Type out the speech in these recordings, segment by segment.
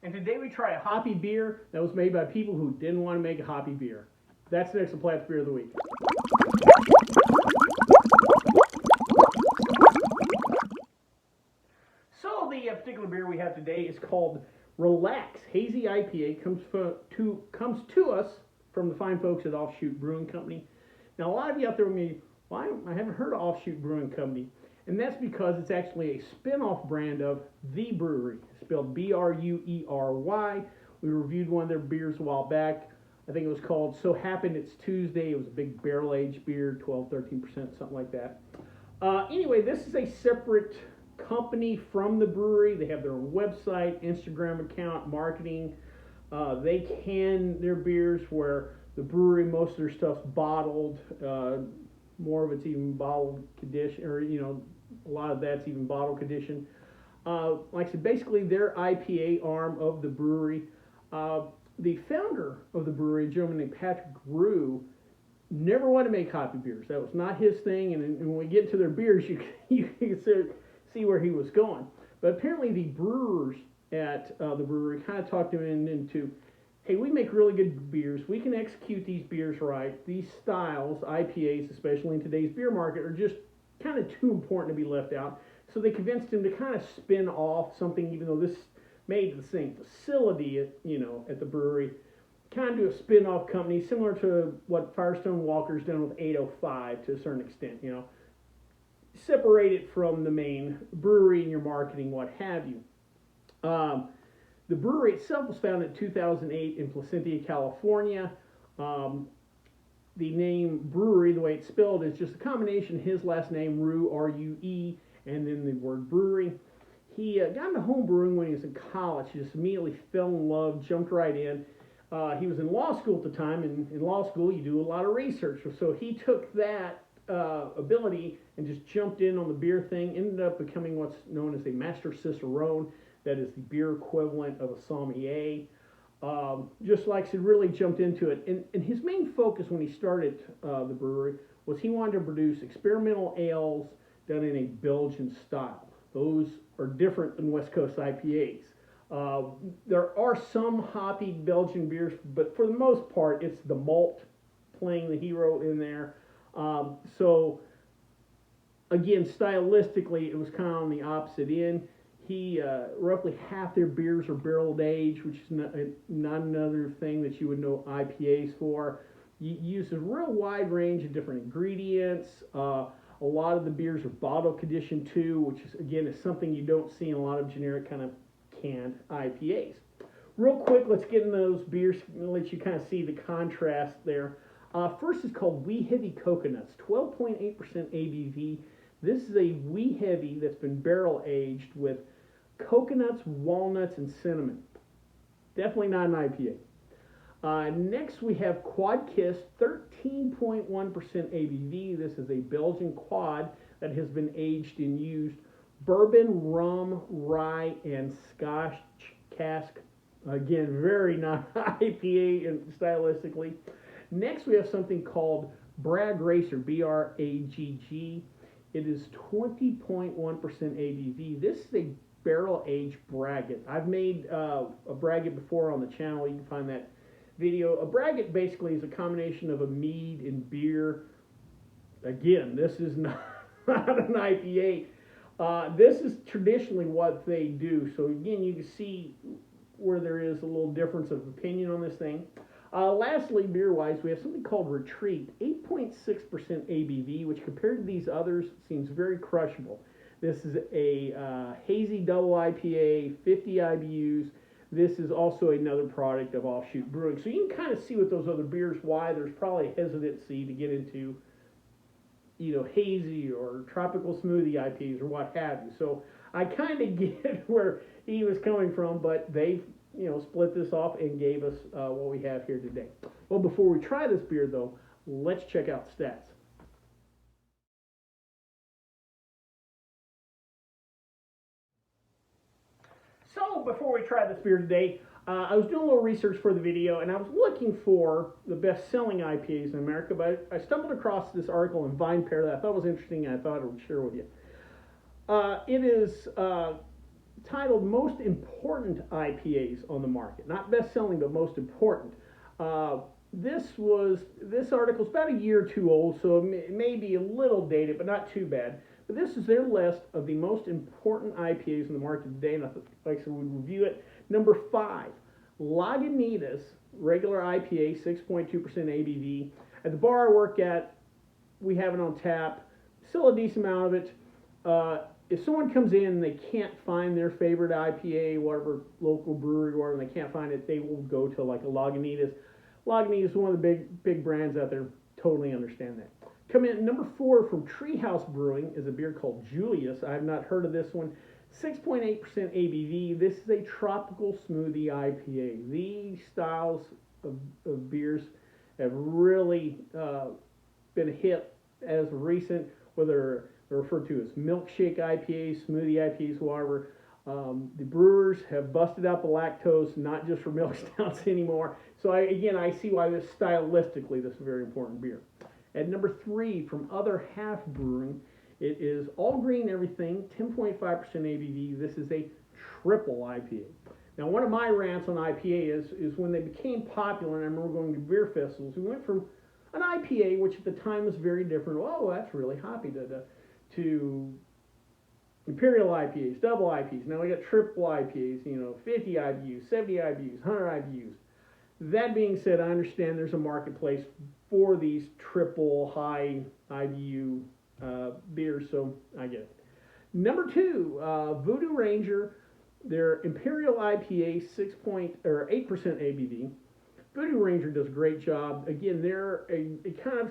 And today we try a hoppy beer that was made by people who didn't want to make a hoppy beer. That's next to Platt's Beer of the Week. So the particular beer we have today is called Relax Hazy IPA. Comes to us from the fine folks at Offshoot Brewing Company. Now a lot of you out there with me, well, I haven't heard of Offshoot Brewing Company. And that's because it's actually a spin-off brand of The Brewery, spelled B-R-U-E-R-Y. We reviewed one of their beers a while back. I think it was called So Happened It's Tuesday. It was a big barrel-aged beer, 12, 13%, something like that. Anyway, this is a separate company from the brewery. They have their own website, Instagram account, marketing. They can their beers where the brewery, most of their stuff's bottled. More of it's even bottled condition, or a lot of that's even bottle condition. Like I said, basically their IPA arm of the brewery. The founder of the brewery, a gentleman named Patrick Grew, never wanted to make hoppy beers. That was not his thing. And when we get to their beers, you can see where he was going. But apparently the brewers at the brewery kind of talked him into, hey, we make really good beers. We can execute these beers right. These styles, IPAs, especially in today's beer market, are just kind of too important to be left out. So they convinced him to kind of spin off something, even though this made the same facility at the brewery, kind of do a spin-off company similar to what Firestone Walker's done with 805 to a certain extent. Separate it from the main brewery and your marketing, what have you. The brewery itself was founded in 2008 in Placentia, California. The name brewery, the way it's spelled, is just a combination of his last name, Rue, R-U-E, and then the word brewery. He got into home brewing when he was in college. He just immediately fell in love, jumped right in. He was in law school at the time, and in law school you do a lot of research. So he took that ability and just jumped in on the beer thing, ended up becoming what's known as a master cicerone. That is the beer equivalent of a sommelier. Just like I said, really jumped into it. And his main focus when he started the brewery was he wanted to produce experimental ales done in a Belgian style. Those are different than West Coast IPAs. There are some hoppy Belgian beers, but for the most part, it's the malt playing the hero in there. So, again, stylistically, it was kind of on the opposite end. Roughly half their beers are barrel aged, which is not another thing that you would know IPAs for. You use a real wide range of different ingredients. A lot of the beers are bottle conditioned too, which is something you don't see in a lot of generic kind of canned IPAs. Real quick, let's get into those beers and let you kind of see the contrast there. First is called Wee Heavy Coconuts, 12.8% ABV. This is a Wee Heavy that's been barrel aged with coconuts, walnuts, and cinnamon. Definitely not an IPA. Next we have Quad Kiss, 13.1% ABV. This is a Belgian quad that has been aged in used bourbon, rum, rye, and Scotch cask. Again, very not IPA stylistically. Next we have something called Bragg Racer, B-R-A-G-G. It is 20.1% ABV. This is a barrel-aged braggot. I've made a braggot before on the channel. You can find that video. A braggot basically is a combination of a mead and beer. Again, this is not an IPA. This is traditionally what they do. So again, you can see where there is a little difference of opinion on this thing. Lastly, beer-wise, we have something called Retreat, 8.6% ABV, which compared to these others seems very crushable. This is a hazy double IPA, 50 IBUs. This is also another product of Offshoot Brewing. So you can kind of see with those other beers why there's probably hesitancy to get into, hazy or tropical smoothie IPAs or what have you. So I kind of get where he was coming from, but they've split this off and gave us what we have here today. Well, before we try this beer, though, let's check out stats. So, before we try this beer today, I was doing a little research for the video, and I was looking for the best-selling IPAs in America, but I stumbled across this article in VinePair that I thought was interesting, and I thought I would share with you. It is titled Most Important IPAs on the Market. Not best-selling, but most important. This article's about a year or two old, so it may be a little dated, but not too bad. But this is their list of the most important IPAs in the market today, and I'd like to review it. Number 5, Lagunitas regular IPA, 6.2% ABV. At the bar I work at, we have it on tap. Still a decent amount of it. If someone comes in and they can't find their favorite IPA, whatever local brewery or whatever, and they can't find it, they will go to like a Lagunitas. Lagunitas is one of the big brands out there. Totally understand that. Coming in at number 4 from Treehouse Brewing is a beer called Julius. I have not heard of this one. 6.8% ABV. This is a tropical smoothie IPA. These styles of beers have really been a hit as of recent, whether they're referred to as milkshake IPAs, smoothie IPAs, whatever. The brewers have busted out the lactose, not just for milk stouts anymore. So I see why this stylistically, this is a very important beer. At number 3 from Other Half Brewing, it is All Green Everything, 10.5% ABV. This is a triple IPA. Now, one of my rants on IPA is when they became popular, and I remember going to beer festivals, we went from an IPA, which at the time was very different. Oh, that's really hoppy, to Imperial IPAs, double IPAs. Now we got triple IPAs, 50 IBUs, 70 IBUs, 100 IBUs. That being said, I understand there's a marketplace for these triple high IBU beers, so I get it. Number 2, Voodoo Ranger, their Imperial IPA, 8% ABV. Voodoo Ranger does a great job. Again, they're a kind of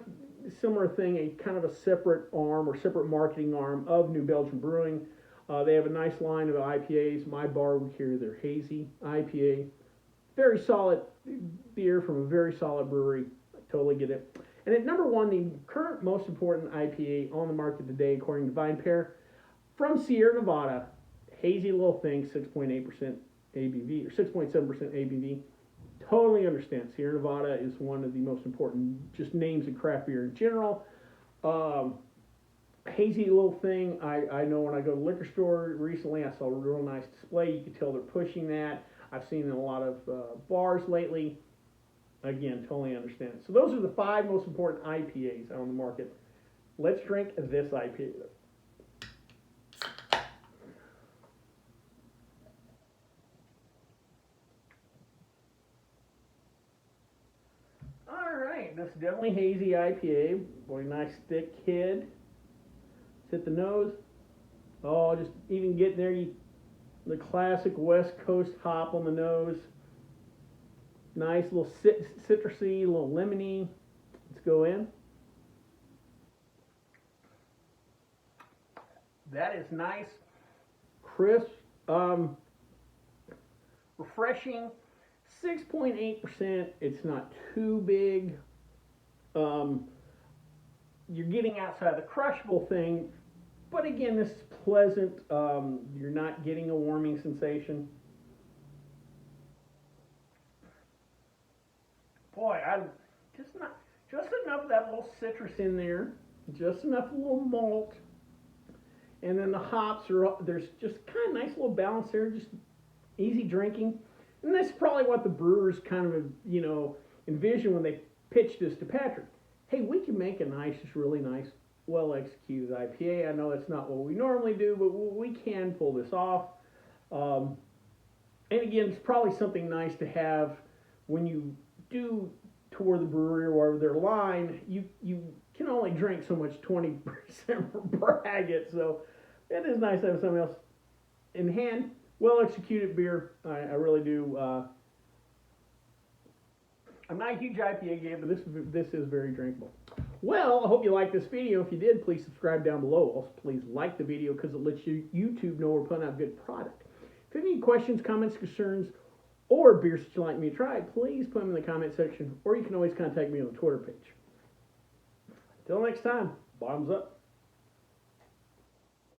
similar thing, a kind of a separate arm or separate marketing arm of New Belgium Brewing. They have a nice line of IPAs. My bar would carry their Hazy IPA. Very solid beer from a very solid brewery. I totally get it. And at number 1, the current most important IPA on the market today, according to VinePair, from Sierra Nevada, Hazy Little Thing, 6.8% ABV, or 6.7% ABV. Totally understand. Sierra Nevada is one of the most important just names in craft beer in general. Hazy Little Thing, I know when I go to the liquor store recently, I saw a real nice display. You could tell they're pushing that. I've seen it in a lot of bars lately. Again, totally understand it. So those are the 5 most important IPAs out on the market. Let's drink this IPA. All right, this is definitely Hazy IPA. Boy, nice thick head. Hit the nose. Oh, just even getting there, the classic West Coast hop on the nose. Nice little citrusy, a little lemony. Let's go in. That is nice, crisp, refreshing. 6.8%. It's not too big. You're getting outside the crushable thing, but again, this is pleasant. You're not getting a warming sensation. Boy, just enough of that little citrus in there, just enough little malt, and then the hops there's just kind of nice little balance there, just easy drinking. And that's probably what the brewers kind of envisioned when they pitched this to Patrick. Hey, we can make a nice, just really nice, well executed IPA. I know that's not what we normally do, but we can pull this off. And again, it's probably something nice to have when you do tour the brewery or wherever their line. You can only drink so much 20% braggot, so it is nice to have something else in hand. Well executed beer, I really do. I'm not a huge IPA guy, but this is very drinkable. Well, I hope you liked this video. If you did, please subscribe down below. Also, please like the video because it lets YouTube know we're putting out good product. If you have any questions, comments, concerns, or beers that you'd like me to try, please put them in the comment section, or you can always contact me on the Twitter page. Until next time, bottoms up.